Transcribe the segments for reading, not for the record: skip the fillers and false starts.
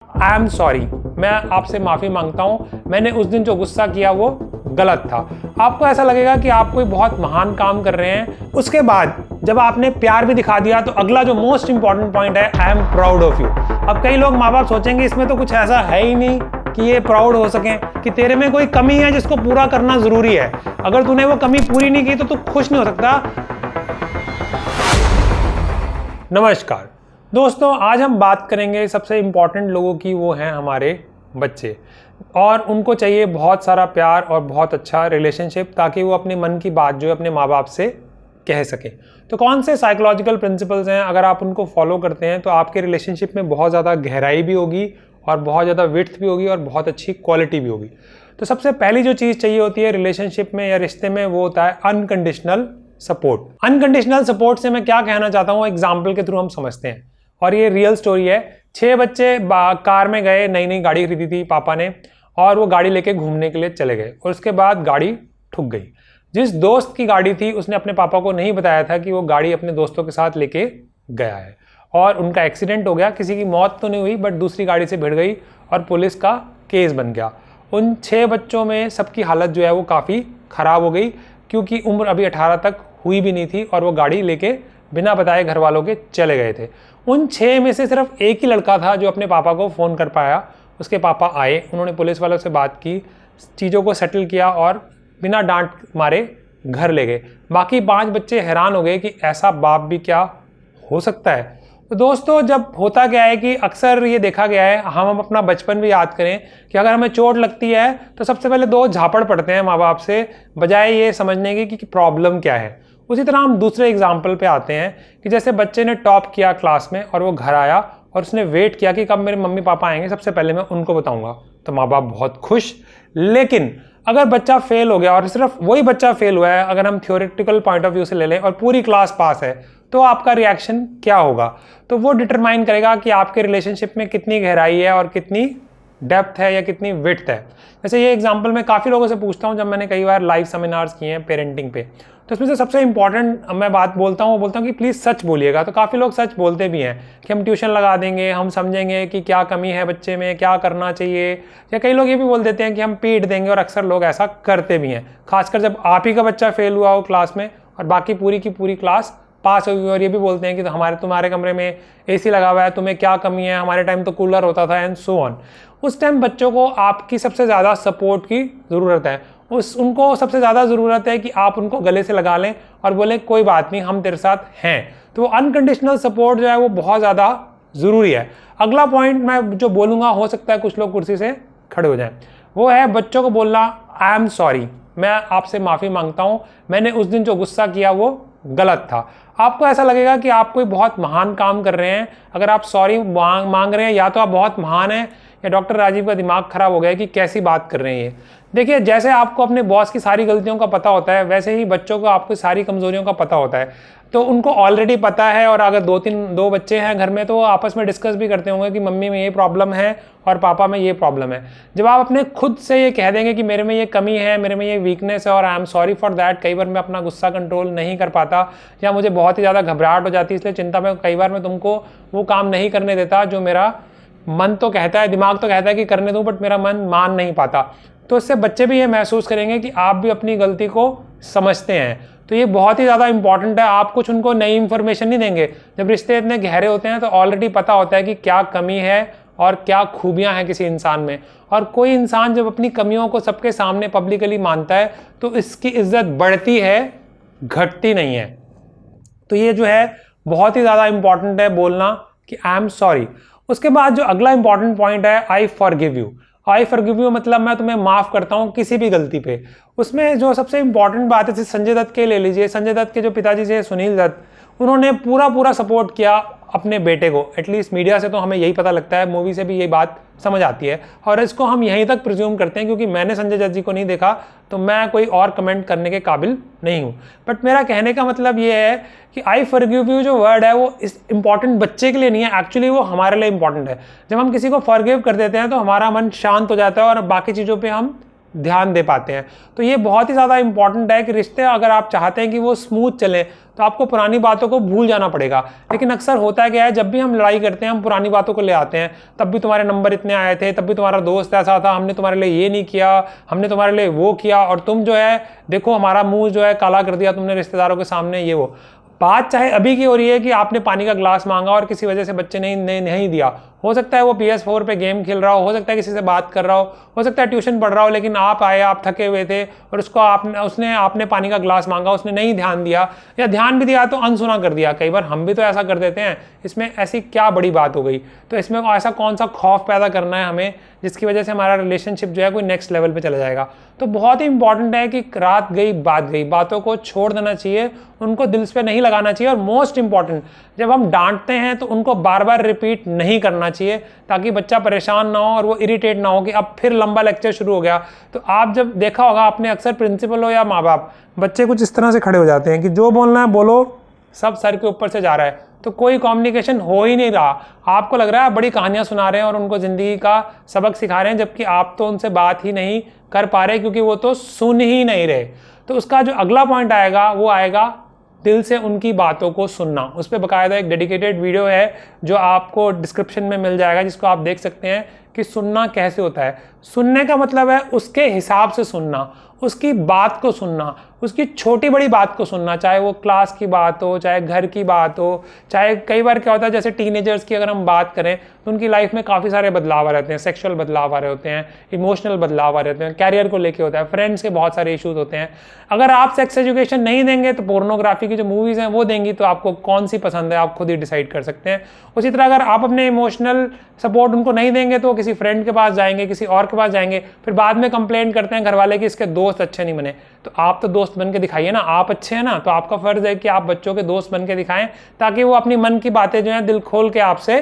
I am sorry, मैं आपसे माफ़ी मांगता हूँ, मैंने उस दिन जो गुस्सा किया वो गलत था। आपको ऐसा लगेगा कि आप कोई बहुत महान काम कर रहे हैं। उसके बाद जब आपने प्यार भी दिखा दिया तो अगला जो मोस्ट इंपॉर्टेंट पॉइंट है, I am proud of you. अब कई लोग माँ बाप सोचेंगे इसमें तो कुछ ऐसा है ही नहीं कि ये प्राउड हो सकें, कि तेरे में कोई कमी है जिसको पूरा करना ज़रूरी है। अगर तूने वो कमी पूरी नहीं की तो तू खुश नहीं हो सकता। नमस्कार दोस्तों, आज हम बात करेंगे सबसे इम्पॉर्टेंट लोगों की। वो हैं हमारे बच्चे, और उनको चाहिए बहुत सारा प्यार और बहुत अच्छा रिलेशनशिप ताकि वो अपने मन की बात जो है अपने माँ बाप से कह सकें। तो कौन से साइकोलॉजिकल प्रिंसिपल्स हैं, अगर आप उनको फॉलो करते हैं तो आपके रिलेशनशिप में बहुत ज़्यादा गहराई भी होगी और बहुत ज़्यादा विड्थ भी होगी और बहुत अच्छी क्वालिटी भी होगी। तो सबसे पहली जो चीज़ चाहिए होती है रिलेशनशिप में या रिश्ते में, वो होता है अनकंडीशनल सपोर्ट। अनकंडीशनल सपोर्ट से मैं क्या कहना चाहता हूँ, एग्जाम्पल के थ्रू हम समझते हैं, और ये रियल स्टोरी है। 6 बच्चे कार में गए, नई नई गाड़ी खरीदी थी पापा ने, और वो गाड़ी लेके घूमने के लिए चले गए, और उसके बाद गाड़ी ठुक गई। जिस दोस्त की गाड़ी थी उसने अपने पापा को नहीं बताया था कि वो गाड़ी अपने दोस्तों के साथ लेके गया है, और उनका एक्सीडेंट हो गया। किसी की मौत तो नहीं हुई, बट दूसरी गाड़ी से भिड़ गई और पुलिस का केस बन गया। उन 6 बच्चों में सबकी हालत जो है वो काफ़ी ख़राब हो गई, क्योंकि उम्र अभी 18 तक हुई भी नहीं थी और वो गाड़ी लेके बिना बताए घर वालों के चले गए थे। उन 6 में से सिर्फ एक ही लड़का था जो अपने पापा को फ़ोन कर पाया। उसके पापा आए, उन्होंने पुलिस वालों से बात की, चीज़ों को सेटल किया और बिना डांट मारे घर ले गए। बाकी 5 बच्चे हैरान हो गए कि ऐसा बाप भी क्या हो सकता है। तो दोस्तों, जब होता क्या है कि अक्सर ये देखा गया है, हम अपना बचपन भी याद करें कि अगर हमें चोट लगती है तो सबसे पहले 2 झापड़ पड़ते हैं माँ बाप से, बजाय ये समझने की कि प्रॉब्लम क्या है। उसी तरह हम दूसरे एग्जाम्पल पे आते हैं कि जैसे बच्चे ने टॉप किया क्लास में और वो घर आया और उसने वेट किया कि कब मेरे मम्मी पापा आएंगे, सबसे पहले मैं उनको बताऊंगा। तो माँ बाप बहुत खुश। लेकिन अगर बच्चा फेल हो गया, और सिर्फ वही बच्चा फेल हुआ है, अगर हम थियोरेटिकल पॉइंट ऑफ व्यू से ले लें, और पूरी क्लास पास है, तो आपका रिएक्शन क्या होगा? तो वो डिटरमाइन करेगा कि आपके रिलेशनशिप में कितनी गहराई है और कितनी डेप्थ है या कितनी विड्थ है। जैसे ये एग्जांपल मैं काफ़ी लोगों से पूछता हूँ जब मैंने कई बार लाइव सेमिनार्स किए हैं पेरेंटिंग पे, तो इसमें से सबसे इंपॉर्टेंट मैं बात बोलता हूँ कि प्लीज़ सच बोलिएगा। तो काफ़ी लोग सच बोलते भी हैं कि हम ट्यूशन लगा देंगे, हम समझेंगे कि क्या कमी है बच्चे में, क्या करना चाहिए, या कई लोग ये भी बोल देते हैं कि हम पीट देंगे, और अक्सर लोग ऐसा करते भी हैं, खासकर जब आप ही का बच्चा फेल हुआ हो क्लास में और बाकी पूरी की पूरी क्लास पास होगी, और ये भी बोलते हैं कि तो तुम्हारे कमरे में एसी लगा हुआ है, तुम्हें क्या कमी है, हमारे टाइम तो कूलर होता था, एंड सो ऑन। उस टाइम बच्चों को आपकी सबसे ज़्यादा सपोर्ट की ज़रूरत है। उनको सबसे ज़्यादा ज़रूरत है कि आप उनको गले से लगा लें और बोलें कोई बात नहीं, हम तेरे साथ हैं। तो वो अनकंडीशनल सपोर्ट जो है वो बहुत ज़्यादा ज़रूरी है। अगला पॉइंट मैं जो बोलूँगा, हो सकता है कुछ लोग कुर्सी से खड़े हो जाएं, वो है बच्चों को बोलना आई एम सॉरी, मैं आपसे माफ़ी मांगता हूँ, मैंने उस दिन जो गुस्सा किया वो गलत था। आपको ऐसा लगेगा कि आप कोई बहुत महान काम कर रहे हैं अगर आप सॉरी मांग रहे हैं, या तो आप बहुत महान हैं या डॉक्टर राजीव का दिमाग खराब हो गया है कि कैसी बात कर रहे हैं ये। देखिए, जैसे आपको अपने बॉस की सारी गलतियों का पता होता है, वैसे ही बच्चों को आपको सारी कमजोरियों का पता होता है। तो उनको ऑलरेडी पता है, और अगर 2 बच्चे हैं घर में तो वो आपस में डिस्कस भी करते होंगे कि मम्मी में ये प्रॉब्लम है और पापा में ये प्रॉब्लम है। जब आप अपने खुद से ये कह देंगे कि मेरे में ये कमी है, मेरे में ये वीकनेस है और I am sorry for that, कई बार मैं अपना गुस्सा कंट्रोल नहीं कर पाता, या मुझे बहुत ही ज़्यादा घबराहट हो जाती है, इसलिए चिंता में कई बार मैं तुमको वो काम नहीं करने देता जो मेरा मन तो कहता है, दिमाग तो कहता है कि करने दूं, बट मेरा मन मान नहीं पाता। तो इससे बच्चे भी ये महसूस करेंगे कि आप भी अपनी गलती को समझते हैं। तो ये बहुत ही ज़्यादा इंपॉर्टेंट है। आप कुछ उनको नई इन्फॉर्मेशन नहीं देंगे। जब रिश्ते इतने गहरे होते हैं तो ऑलरेडी पता होता है कि क्या कमी है और क्या खूबियाँ हैं किसी इंसान में। और कोई इंसान जब अपनी कमियों को सबके सामने पब्लिकली मानता है तो इसकी इज्जत बढ़ती है, घटती नहीं है। तो ये जो है बहुत ही ज़्यादा इंपॉर्टेंट है बोलना कि आई एम सॉरी। उसके बाद जो अगला इंपॉर्टेंट पॉइंट है, I forgive you. I forgive you मतलब मैं तुम्हें माफ़ करता हूँ किसी भी गलती पे। उसमें जो सबसे इंपॉर्टेंट बात है, जैसे संजय दत्त के ले लीजिए, संजय दत्त के जो पिताजी थे सुनील दत्त, उन्होंने पूरा सपोर्ट किया अपने बेटे को। एटलीस्ट मीडिया से तो हमें यही पता लगता है, मूवी से भी यही बात समझ आती है, और इसको हम यहीं तक प्रिज्यूम करते हैं क्योंकि मैंने संजय दत्त जी को नहीं देखा तो मैं कोई और कमेंट करने के काबिल नहीं हूँ। बट मेरा कहने का मतलब ये है कि आई फॉरगिव यू जो वर्ड है वो इस इंपॉर्टेंट बच्चे के लिए नहीं है, एक्चुअली वो हमारे लिए इंपॉर्टेंट है। जब हम किसी को फॉरगिव कर देते हैं तो हमारा मन शांत हो जाता है और बाकी चीज़ों पर हम ध्यान दे पाते हैं। तो ये बहुत ही ज़्यादा इंपॉर्टेंट है कि रिश्ते अगर आप चाहते हैं कि वो स्मूथ चलें तो आपको पुरानी बातों को भूल जाना पड़ेगा। लेकिन अक्सर होता है क्या है, जब भी हम लड़ाई करते हैं हम पुरानी बातों को ले आते हैं, तब भी तुम्हारे नंबर इतने आए थे, तब भी तुम्हारा दोस्त ऐसा था, हमने तुम्हारे लिए ये नहीं किया, हमने तुम्हारे लिए वो किया, और तुम जो है देखो हमारा मुंह जो है काला कर दिया तुमने रिश्तेदारों के सामने, ये वो। बात चाहे अभी की हो रही है कि आपने पानी का ग्लास मांगा और किसी वजह से बच्चे ने नहीं दिया, हो सकता है वो PS4 पे गेम खेल रहा हो सकता है किसी से बात कर रहा हो सकता है ट्यूशन पढ़ रहा हो, लेकिन आप आए, आप थके हुए थे और आपने पानी का ग्लास मांगा, उसने नहीं ध्यान दिया, या ध्यान भी दिया तो अनसुना कर दिया। कई बार हम भी तो ऐसा कर देते हैं, इसमें ऐसी क्या बड़ी बात हो गई? तो इसमें ऐसा कौन सा खौफ पैदा करना है हमें जिसकी वजह से हमारा रिलेशनशिप जो है कोई नेक्स्ट लेवल पे चला जाएगा? तो बहुत ही इंपॉर्टेंट है कि रात गई बात गई, बातों को छोड़ देना चाहिए, उनको दिल पे नहीं लगाना चाहिए। और मोस्ट इंपॉर्टेंट, जब हम डांटते हैं तो उनको बार बार रिपीट नहीं करना चाहिए ताकि बच्चा परेशान ना हो और वो इरिटेट ना हो कि अब फिर लंबा लेक्चर शुरू हो गया। तो आप जब देखा होगा आपने, अक्सर प्रिंसिपल हो या माँ बाप, बच्चे कुछ इस तरह से खड़े हो जाते हैं कि जो बोलना है बोलो, सब सर के ऊपर से जा रहा है, तो कोई कम्युनिकेशन हो ही नहीं रहा। आपको लग रहा है बड़ी कहानियां सुना रहे हैं और उनको ज़िंदगी का सबक सिखा रहे हैं, जबकि आप तो उनसे बात ही नहीं कर पा रहे क्योंकि वो तो सुन ही नहीं रहे। तो उसका जो अगला पॉइंट आएगा वो आएगा दिल से उनकी बातों को सुनना। उस पर बाकायदा एक डेडिकेटेड वीडियो है जो आपको डिस्क्रिप्शन में मिल जाएगा, जिसको आप देख सकते हैं कि सुनना कैसे होता है। सुनने का मतलब है उसके हिसाब से सुनना, उसकी बात को सुनना, उसकी छोटी बड़ी बात को सुनना, चाहे वो क्लास की बात हो, चाहे घर की बात हो, चाहे कई बार क्या होता है जैसे टीनेजर्स की अगर हम बात करें तो उनकी लाइफ में काफ़ी सारे बदलाव आ रहते हैं, सेक्सुअल बदलाव आ रहे होते हैं, इमोशनल बदलाव आ रहते हैं, कैरियर को लेके होता है, फ्रेंड्स के बहुत सारे इश्यूज होते हैं। अगर आप सेक्स एजुकेशन नहीं देंगे तो पोर्नोग्राफी की जो मूवीज़ हैं वो देंगी, तो आपको कौन सी पसंद है आप खुद ही डिसाइड कर सकते हैं। उसी तरह अगर आप अपने इमोशनल सपोर्ट उनको नहीं देंगे तो किसी फ्रेंड के पास जाएंगे, किसी और के पास जाएंगे, फिर बाद में कंप्लेंट करते हैं घर वाले कि इसके दोस्त अच्छे नहीं बने। तो आप तो दोस्त बन के दिखाइए ना, आप अच्छे हैं ना, तो आपका फर्ज है कि आप बच्चों के दोस्त बन के दिखाएं ताकि वो अपनी मन की बातें जो है दिल खोल के आपसे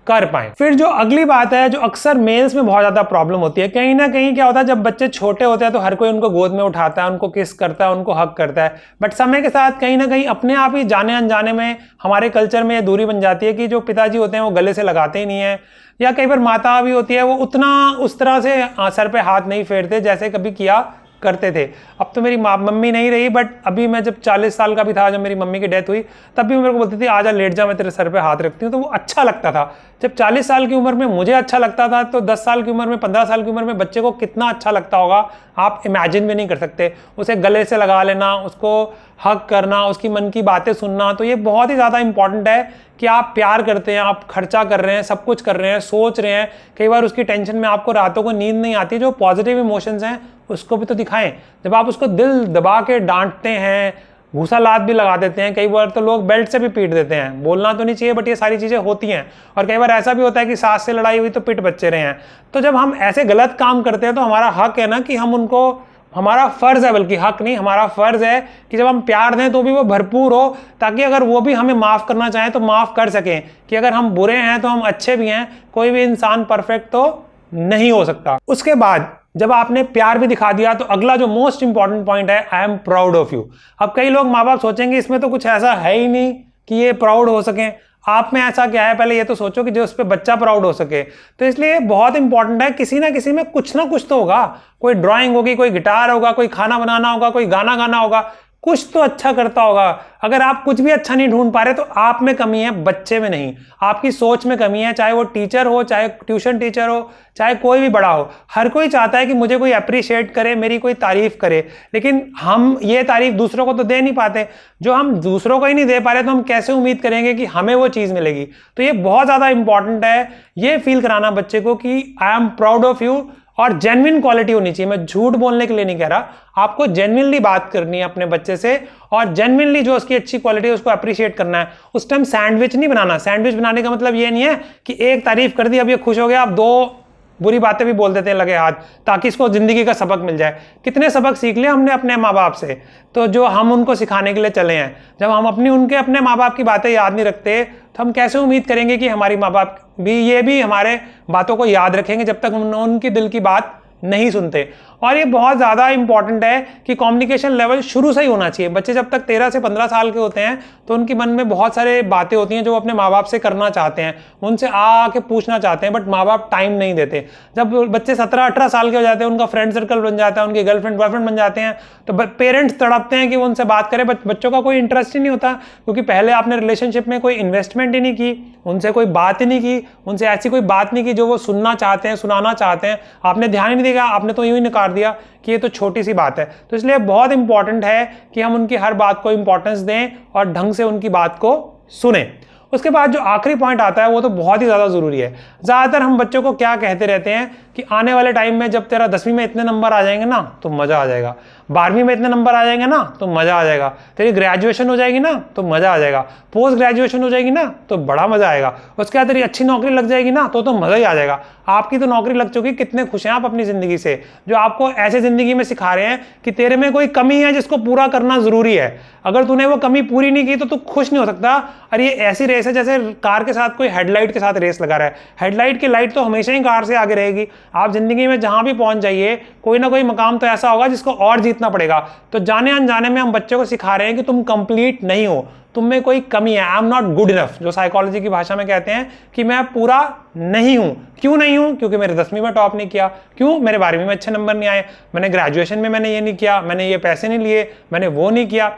कर पाएं। फिर जो अगली बात है जो अक्सर मेल्स में बहुत ज़्यादा प्रॉब्लम होती है, कहीं ना कहीं क्या होता है जब बच्चे छोटे होते हैं तो हर कोई उनको गोद में उठाता है, उनको किस करता है, उनको हक करता है, बट समय के साथ कहीं ना कहीं अपने आप ही जाने अनजाने में हमारे कल्चर में दूरी बन जाती है कि जो पिताजी होते हैं वो गले से लगाते ही नहीं है, या कई बार माता भी होती है वो उतना उस तरह से सर पे हाथ नहीं फेरते जैसे कभी किया करते थे। अब तो मेरी मम्मी नहीं रही, बट अभी मैं जब 40 साल का भी था, जब मेरी मम्मी की डेथ हुई, तब भी मेरे को बोलती थी आजा लेट जा, मैं तेरे सर पे हाथ रखती हूँ, तो वो अच्छा लगता था। जब 40 साल की उम्र में मुझे अच्छा लगता था तो 10 साल की उम्र में, 15 साल की उम्र में बच्चे को कितना अच्छा लगता होगा आप इमेजिन भी नहीं कर सकते। उसे गले से लगा लेना, उसको हक करना, उसकी मन की बातें सुनना, तो ये बहुत ही ज़्यादा इंपॉर्टेंट है कि आप प्यार करते हैं, आप खर्चा कर रहे हैं, सब कुछ कर रहे हैं, सोच रहे हैं। कई बार उसकी टेंशन में आपको रातों को नींद नहीं आती, जो पॉजिटिव इमोशंस हैं उसको भी तो दिखाएं। जब आप उसको दिल दबा के डांटते हैं, घूसा लात भी लगा देते हैं, कई बार तो लोग बेल्ट से भी पीट देते हैं, बोलना तो नहीं चाहिए बट ये सारी चीज़ें होती हैं। और कई बार ऐसा भी होता है कि सास से लड़ाई हुई तो पिट बच्चे रहे हैं। तो जब हम ऐसे गलत काम करते हैं तो हमारा हक है ना कि हम उनको, हमारा फर्ज है, बल्कि हक नहीं, हमारा फर्ज है कि जब हम प्यार दें तो भी वो भरपूर हो, ताकि अगर वो भी हमें माफ़ करना चाहें तो माफ़ कर सकें, कि अगर हम बुरे हैं तो हम अच्छे भी हैं, कोई भी इंसान परफेक्ट तो नहीं हो सकता। उसके बाद जब आपने प्यार भी दिखा दिया तो अगला जो मोस्ट इंपॉर्टेंट पॉइंट है, I am proud of you. अब कई लोग माँ बाप सोचेंगे इसमें तो कुछ ऐसा है ही नहीं कि ये प्राउड हो सकें। आप में ऐसा क्या है, पहले ये तो सोचो कि जो उस पर बच्चा प्राउड हो सके। तो इसलिए बहुत इंपॉर्टेंट है, किसी ना किसी में कुछ ना कुछ तो होगा, कोई ड्राइंग होगी, कोई गिटार होगा, कोई खाना बनाना होगा, कोई गाना गाना होगा, कुछ तो अच्छा करता होगा। अगर आप कुछ भी अच्छा नहीं ढूंढ पा रहे तो आप में कमी है, बच्चे में नहीं। आपकी सोच में कमी है, चाहे वो टीचर हो, चाहे ट्यूशन टीचर हो, चाहे कोई भी बड़ा हो। हर कोई चाहता है कि मुझे कोई अप्रिशिएट करे, मेरी कोई तारीफ करे, लेकिन हम ये तारीफ दूसरों को तो दे नहीं पाते। जो हम दूसरों को ही नहीं दे पा रहे तो हम कैसे उम्मीद करेंगे कि हमें वो चीज़ मिलेगी। तो ये बहुत ज़्यादा इंपॉर्टेंट है, ये फील कराना बच्चे को कि आई एम प्राउड ऑफ यू। और जेन्युइन क्वालिटी होनी चाहिए, मैं झूठ बोलने के लिए नहीं कह रहा, आपको जेन्युइनली बात करनी है अपने बच्चे से, और जेन्युइनली जो उसकी अच्छी क्वालिटी है उसको अप्रिशिएट करना है। उस टाइम सैंडविच नहीं बनाना। सैंडविच बनाने का मतलब ये नहीं है कि एक तारीफ कर दी अब ये खुश हो गया, आप दो बुरी बातें भी बोल देते हैं लगे हाथ, ताकि इसको जिंदगी का सबक मिल जाए। कितने सबक सीख लिए हमने अपने माँ बाप से, तो जो हम उनको सिखाने के लिए चले हैं। जब हम अपने माँ बाप की बातें याद नहीं रखते तो हम कैसे उम्मीद करेंगे कि हमारी माँ बाप भी हमारे बातों को याद रखेंगे जब तक हम उनकी दिल की बात नहीं सुनते। और ये बहुत ज़्यादा इंपॉर्टेंट है कि कम्युनिकेशन लेवल शुरू से ही होना चाहिए। बच्चे जब तक 13 से 15 साल के होते हैं तो उनके मन में बहुत सारे बातें होती हैं जो वो अपने माँ बाप से करना चाहते हैं, उनसे आके पूछना चाहते हैं, बट माँ बाप टाइम नहीं देते। जब बच्चे 17-18 साल के हो जाते हैं, उनका फ्रेंड सर्कल बन जाता है, उनके गर्लफ्रेंड बॉयफ्रेंड बन जाते हैं, तो पेरेंट्स तड़पते हैं कि वो उनसे बात करें, बच्चों का कोई इंटरेस्ट ही नहीं होता, क्योंकि पहले आपने रिलेशनशिप में कोई इन्वेस्टमेंट ही नहीं की, उनसे कोई बात ही नहीं की, उनसे ऐसी कोई बात नहीं की जो वो सुनना चाहते हैं, सुनाना चाहते हैं, आपने ध्यान ही नहीं दिया, आपने तो यूं ही नकार दिया कि ये तो छोटी सी बात है। तो इसलिए बहुत इंपॉर्टेंट है कि हम उनकी हर बात को इंपॉर्टेंस दें और ढंग से उनकी बात को सुने। उसके बाद जो आखिरी पॉइंट आता है वो तो बहुत ही ज़्यादा ज़रूरी है। ज़्यादातर हम बच्चों को क्या कहते रहते हैं कि आने वाले टाइम में जब तेरा 10वीं में इतने नंबर आ जाएंगे ना तो मज़ा आ जाएगा, 12वीं में इतने नंबर आ जाएंगे ना तो मज़ा आ जाएगा, तेरी ग्रेजुएशन हो जाएगी ना तो मज़ा आ जाएगा, पोस्ट ग्रेजुएशन हो जाएगी ना तो बड़ा मज़ा आएगा, उसके बाद तेरी अच्छी नौकरी लग जाएगी ना तो मज़ा ही आ जाएगा। आपकी तो नौकरी लग चुकी, कितने खुश हैं आप अपनी ज़िंदगी से, जो आपको ऐसे ज़िंदगी में सिखा रहे हैं कि तेरे में कोई कमी है जिसको पूरा करना ज़रूरी है, अगर तूने वो कमी पूरी नहीं की तो तू खुश नहीं हो सकता। और ये ऐसी रेस है जैसे कार के साथ कोई हेडलाइट के साथ रेस लगा रहा है, हेडलाइट की लाइट तो हमेशा ही कार से आगे रहेगी। आप जिंदगी में जहां भी पहुंच जाइए, कोई ना कोई मकाम तो ऐसा होगा जिसको और जीतना पड़ेगा। तो जाने अनजाने में हम बच्चों को सिखा रहे हैं कि तुम कंप्लीट नहीं हो, तुम में कोई कमी है, I am not good enough, जो साइकोलॉजी की भाषा में कहते हैं कि मैं पूरा नहीं हूं। क्यों नहीं हूं? क्योंकि मेरे 10वीं में टॉप नहीं किया, क्यों मेरे 12वीं में अच्छे नंबर नहीं आए, मैंने ग्रेजुएशन में मैंने ये नहीं किया, मैंने ये पैसे नहीं लिए, मैंने वो नहीं किया।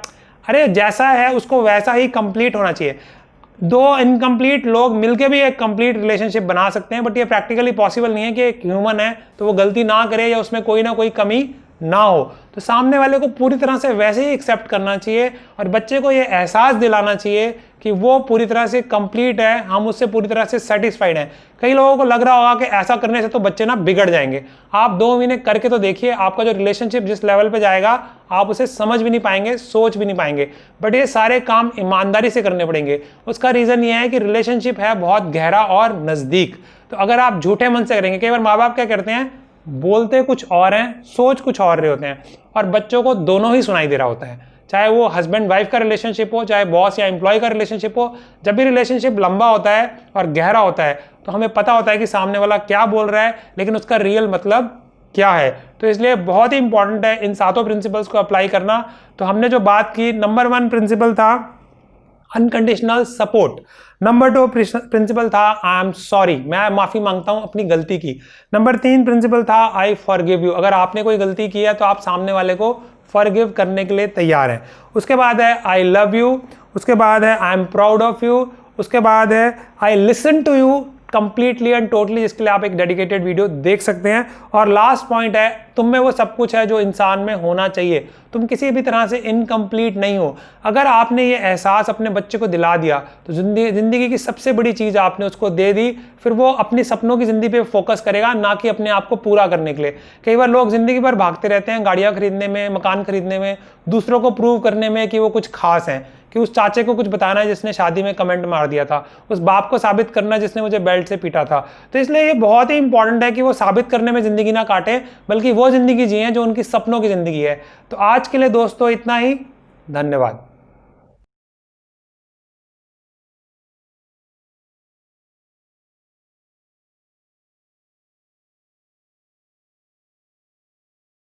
अरे जैसा है उसको वैसा ही कंप्लीट होना चाहिए। दो इनकम्प्लीट लोग मिलकर भी एक कंप्लीट रिलेशनशिप बना सकते हैं, बट ये प्रैक्टिकली पॉसिबल नहीं है कि एक ह्यूमन है तो वो गलती ना करे या उसमें कोई ना कोई कमी ना हो। तो सामने वाले को पूरी तरह से वैसे ही एक्सेप्ट करना चाहिए और बच्चे को ये एहसास दिलाना चाहिए कि वो पूरी तरह से कंप्लीट है, हम उससे पूरी तरह से सेटिस्फाइड हैं। कई लोगों को लग रहा होगा कि ऐसा करने से तो बच्चे ना बिगड़ जाएंगे। आप 2 महीने करके तो देखिए, आपका जो रिलेशनशिप जिस लेवल पे जाएगा आप उसे समझ भी नहीं पाएंगे, सोच भी नहीं पाएंगे। बट ये सारे काम ईमानदारी से करने पड़ेंगे। उसका रीज़न ये है कि रिलेशनशिप है बहुत गहरा और नज़दीक। तो अगर आप झूठे मन से करेंगे, कई बार माँ बाप क्या करते हैं, बोलते कुछ और हैं, सोच कुछ और रहे होते हैं, और बच्चों को दोनों ही सुनाई दे रहा होता है। चाहे वो हस्बैंड वाइफ का रिलेशनशिप हो, चाहे बॉस या एम्प्लॉय का रिलेशनशिप हो, जब भी रिलेशनशिप लंबा होता है और गहरा होता है तो हमें पता होता है कि सामने वाला क्या बोल रहा है, लेकिन उसका रियल मतलब क्या है। तो इसलिए बहुत ही इंपॉर्टेंट है इन 7 प्रिंसिपल्स को अप्लाई करना। तो हमने जो बात की, नंबर 1 प्रिंसिपल था अनकंडीशनल सपोर्ट, नंबर 2 प्रिंसिपल था आई एम सॉरी, मैं माफी मांगता हूं अपनी गलती की, नंबर 3 प्रिंसिपल था आई फॉरगिव यू, अगर आपने कोई गलती की है तो आप सामने वाले को फॉरगिव करने के लिए तैयार हैं। उसके बाद है आई लव यू, उसके बाद है I am proud of you, उसके बाद है I listen to you completely and totally, जिसके लिए आप एक डेडिकेटेड वीडियो देख सकते हैं। और लास्ट पॉइंट है तुम में वो सब कुछ है जो इंसान में होना चाहिए, तुम किसी भी तरह से इनकम्प्लीट नहीं हो। अगर आपने ये एहसास अपने बच्चे को दिला दिया तो जिंदगी की सबसे बड़ी चीज़ आपने उसको दे दी, फिर वो अपनी सपनों की ज़िंदगी पे फोकस करेगा, ना कि अपने आप को पूरा करने के लिए। कई बार लोग ज़िंदगी भर भागते रहते हैं गाड़ियाँ खरीदने में, मकान खरीदने में, दूसरों को प्रूव करने में कि वो कुछ खास हैं, कि उस चाचे को कुछ बताना है जिसने शादी में कमेंट मार दिया था, उस बाप को साबित करना जिसने मुझे बेल्ट से पीटा था। तो इसलिए ये बहुत ही इंपॉर्टेंट है कि वो साबित करने में ज़िंदगी ना काटे, बल्कि वो ज़िंदगी जिए जो उनकी सपनों की ज़िंदगी है। तो आज के लिए दोस्तों इतना ही, धन्यवाद।